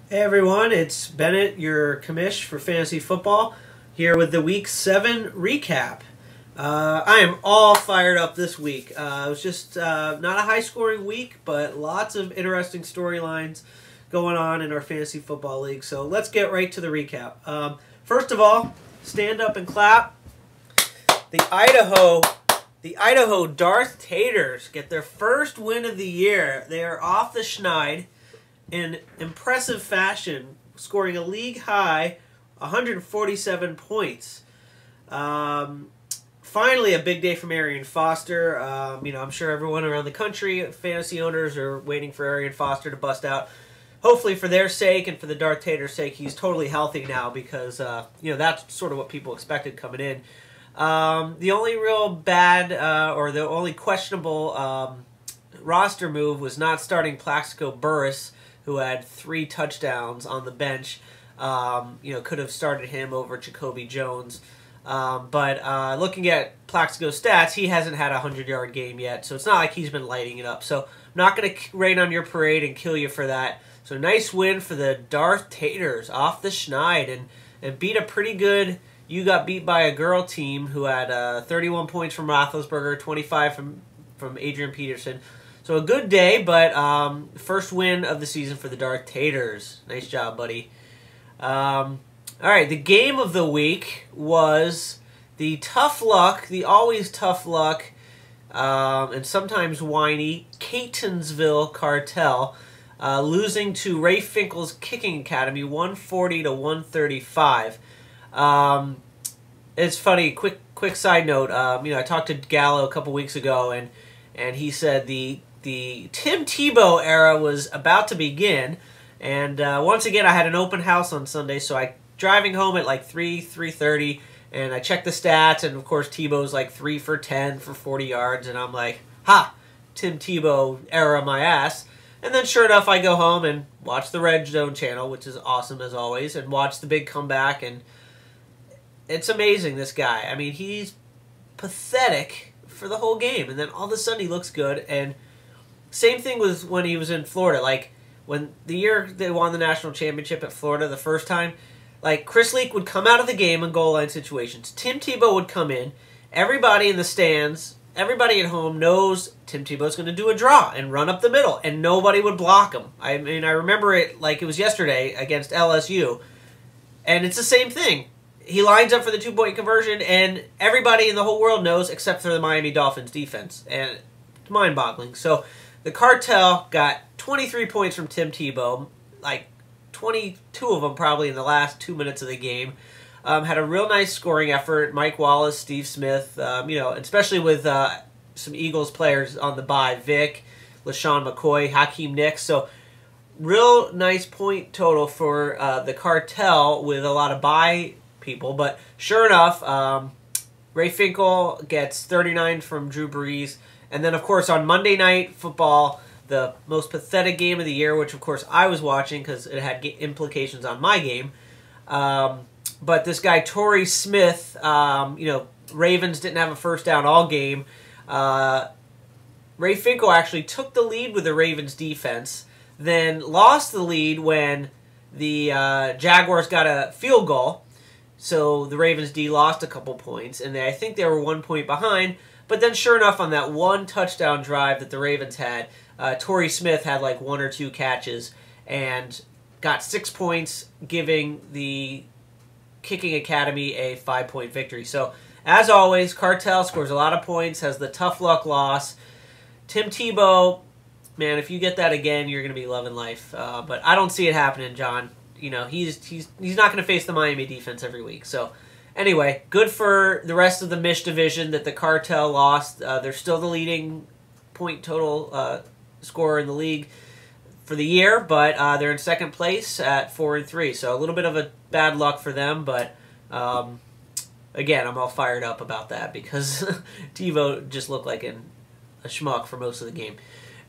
Hey everyone, it's Bennett, your commish for fantasy football, here with the Week 7 recap. I am all fired up this week. It was just not a high-scoring week, but lots of interesting storylines going on in our fantasy football league. So let's get right to the recap. First of all, stand up and clap. The Idaho Darth Taters get their first win of the year. They are off the schneid in impressive fashion, scoring a league-high 147 points. Finally, a big day from Arian Foster. I'm sure everyone around the country, fantasy owners, are waiting for Arian Foster to bust out. Hopefully, for their sake and for the Darth Tater's sake, he's totally healthy now because that's sort of what people expected coming in. The only real bad or the only questionable roster move was not starting Plaxico Burress, who had 3 touchdowns on the bench. Could have started him over Jacoby Jones. But looking at Plaxico's stats, he hasn't had a 100-yard game yet, so it's not like he's been lighting it up. So I'm not going to rain on your parade and kill you for that. So nice win for the Darth Taters off the schneid and beat a pretty good You Got Beat by a Girl team who had 31 points from Roethlisberger, 25 from Adrian Peterson. So a good day, but first win of the season for the Darth Taters. Nice job, buddy. All right, the game of the week was the tough luck, the always tough luck, and sometimes whiny Catonsville Cartel, losing to Ray Finkel's Kicking Academy, 140 to 135. It's funny. Quick side note. I talked to Gallo a couple weeks ago, and he said the Tim Tebow era was about to begin, and once again I had an open house on Sunday, so I driving home at like 3:30, and I checked the stats, and of course Tebow's like 3 for 10 for 40 yards, and I'm like, ha, Tim Tebow era my ass. And then sure enough I go home and watch the Red Zone channel, which is awesome as always, and watch the big comeback, and it's amazing, this guy. I mean, he's pathetic for the whole game, and then all of a sudden he looks good. And same thing was when he was in Florida. Like, when the year they won the national championship at Florida the first time, like, Chris Leak would come out of the game in goal line situations. Tim Tebow would come in. Everybody in the stands, everybody at home knows Tim Tebow's going to do a draw and run up the middle, and nobody would block him. I mean, I remember it like it was yesterday against LSU, and it's the same thing. He lines up for the 2-point conversion, and everybody in the whole world knows except for the Miami Dolphins defense, and it's mind-boggling. So the Cartel got 23 points from Tim Tebow, like 22 of them probably in the last 2 minutes of the game. Had a real nice scoring effort. Mike Wallace, Steve Smith, especially with some Eagles players on the bye, Vic, LaShawn McCoy, Hakeem Nicks. So real nice point total for the Cartel with a lot of bye people. But sure enough, Ray Finkel gets 39 from Drew Brees. And then, of course, on Monday Night Football, the most pathetic game of the year, which, of course, I was watching because it had implications on my game. But this guy, Torrey Smith, Ravens didn't have a first down all game. Ray Finkel actually took the lead with the Ravens defense, then lost the lead when the Jaguars got a field goal. So the Ravens D lost a couple points, and I think they were 1 point behind. But then sure enough, on that one touchdown drive that the Ravens had, Torrey Smith had like 1 or 2 catches and got 6 points, giving the Kicking Academy a 5-point victory. So, as always, Cartel scores a lot of points, has the tough luck loss. Tim Tebow, man, if you get that again, you're going to be loving life. But I don't see it happening, John. He's not going to face the Miami defense every week. So, anyway, good for the rest of the Mish division that the Cartel lost. They're still the leading point total scorer in the league for the year, but they're in second place at 4-3. So a little bit of a bad luck for them, but again, I'm all fired up about that because Tebow just looked like a schmuck for most of the game.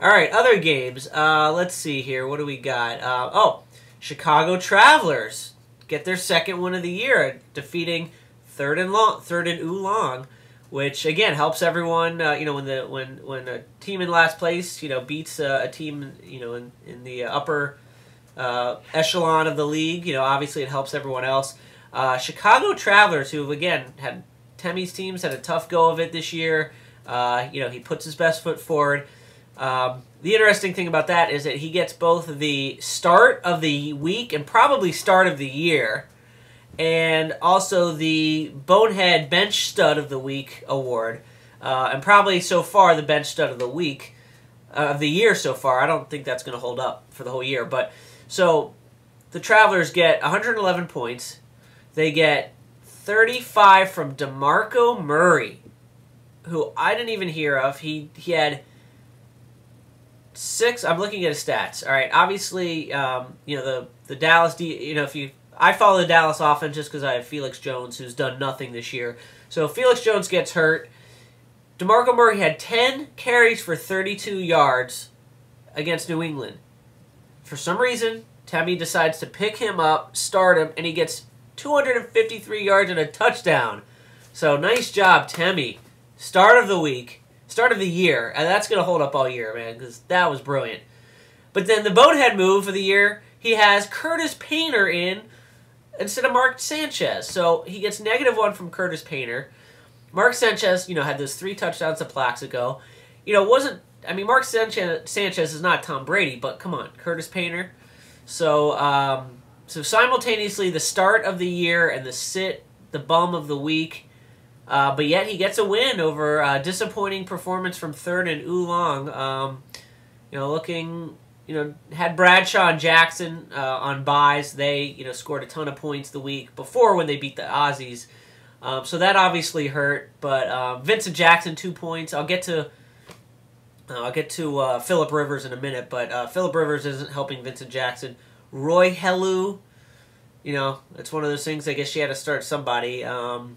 All right, other games. Let's see here. What do we got? Chicago Travelers get their second win of the year, defeating Third and Oolong, which again helps everyone. When a team in last place, beats a team, in the upper echelon of the league. Obviously it helps everyone else. Chicago Travelers, who again had Temmie's teams had a tough go of it this year. He puts his best foot forward. The interesting thing about that is that he gets both the start of the week and probably start of the year, and also the Bonehead Bench Stud of the Week award, and probably so far the Bench Stud of the Week of the year so far. I don't think that's going to hold up for the whole year, but so the Travelers get 111 points. They get 35 from DeMarco Murray, who I didn't even hear of. He had 6. I'm looking at his stats. All right, obviously, the Dallas. I follow the Dallas offense just because I have Felix Jones, who's done nothing this year. So Felix Jones gets hurt. DeMarco Murray had 10 carries for 32 yards against New England. For some reason, Temmie decides to pick him up, start him, and he gets 253 yards and a touchdown. So nice job, Temmie. Start of the week. Start of the year, and that's going to hold up all year, man, because that was brilliant. But then the bonehead move of the year, he has Curtis Painter in instead of Mark Sanchez. So he gets -1 from Curtis Painter. Mark Sanchez, had those 3 touchdowns to Plaxico. Mark Sanchez is not Tom Brady, but come on, Curtis Painter. So simultaneously the start of the year and the bum of the week. But yet he gets a win over a disappointing performance from Third and Oolong. Had Bradshaw and Jackson on buys. They scored a ton of points the week before when they beat the Aussies. So that obviously hurt. But Vincent Jackson 2 points. I'll get to Phillip Rivers in a minute. But Phillip Rivers isn't helping Vincent Jackson. Roy Helu, it's one of those things. I guess she had to start somebody. Tough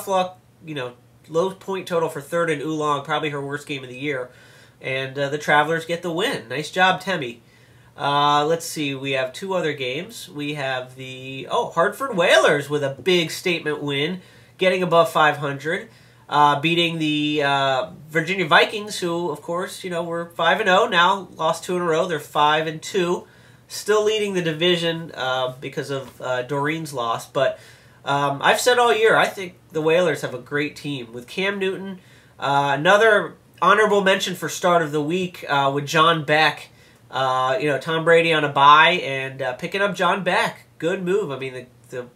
luck, low point total for Third and Oolong, probably her worst game of the year. And the Travelers get the win. Nice job, Temmie. Let's see, we have 2 other games. We have the Hartford Whalers with a big statement win, getting above 500, beating the Virginia Vikings, who, of course, were 5-0, now lost 2 in a row. They're 5-2, still leading the division because of Doreen's loss, but I've said all year, I think the Whalers have a great team with Cam Newton. Another honorable mention for start of the week with John Beck. Tom Brady on a bye and picking up John Beck. Good move. I mean, the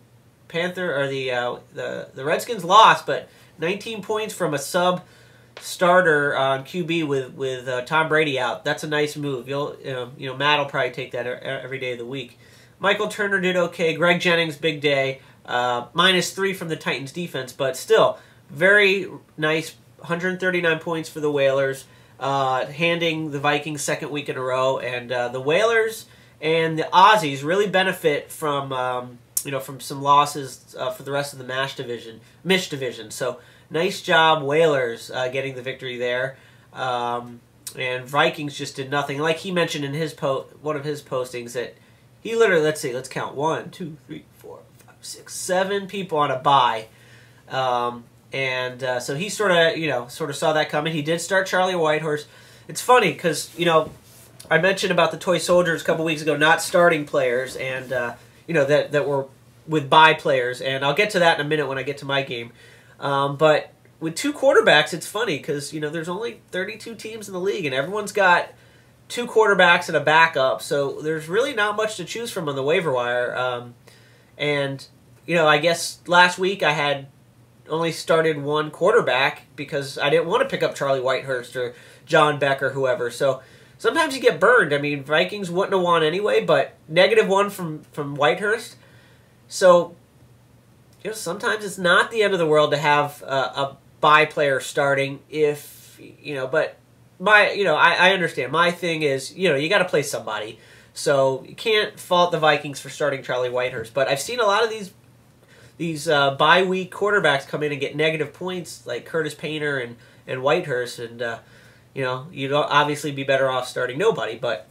Panther or the Redskins lost, but 19 points from a sub starter on QB with Tom Brady out. That's a nice move. Matt will probably take that every day of the week. Michael Turner did okay. Greg Jennings, big day. -3 from the Titans defense, but still very nice. 139 points for the Whalers, handing the Vikings second week in a row, and the Whalers and the Aussies really benefit from from some losses for the rest of the Mish division. So nice job, Whalers, getting the victory there. And Vikings just did nothing. Like he mentioned in one of his postings that he literally, let's count 1, 2, 3, 4, 5, 6, 7 people on a bye. So he sort of saw that coming. He did start Charlie Whitehorse. It's funny because, I mentioned about the Toy Soldiers a couple weeks ago not starting players and, that were with bye players. And I'll get to that in a minute when I get to my game. But with 2 quarterbacks, it's funny because, there's only 32 teams in the league and everyone's got 2 quarterbacks and a backup. So there's really not much to choose from on the waiver wire. I guess last week I had only started 1 quarterback because I didn't want to pick up Charlie Whitehurst or John Beck or whoever. So sometimes you get burned. I mean, Vikings wouldn't have won anyway, but -1 from Whitehurst. So, sometimes it's not the end of the world to have a bye player starting if, but I understand. My thing is, you got to play somebody. So you can't fault the Vikings for starting Charlie Whitehurst. But I've seen a lot of these bye week quarterbacks come in and get negative points like Curtis Painter and Whitehurst, and you'd obviously be better off starting nobody, but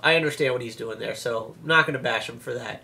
I understand what he's doing there, so I'm not going to bash him for that.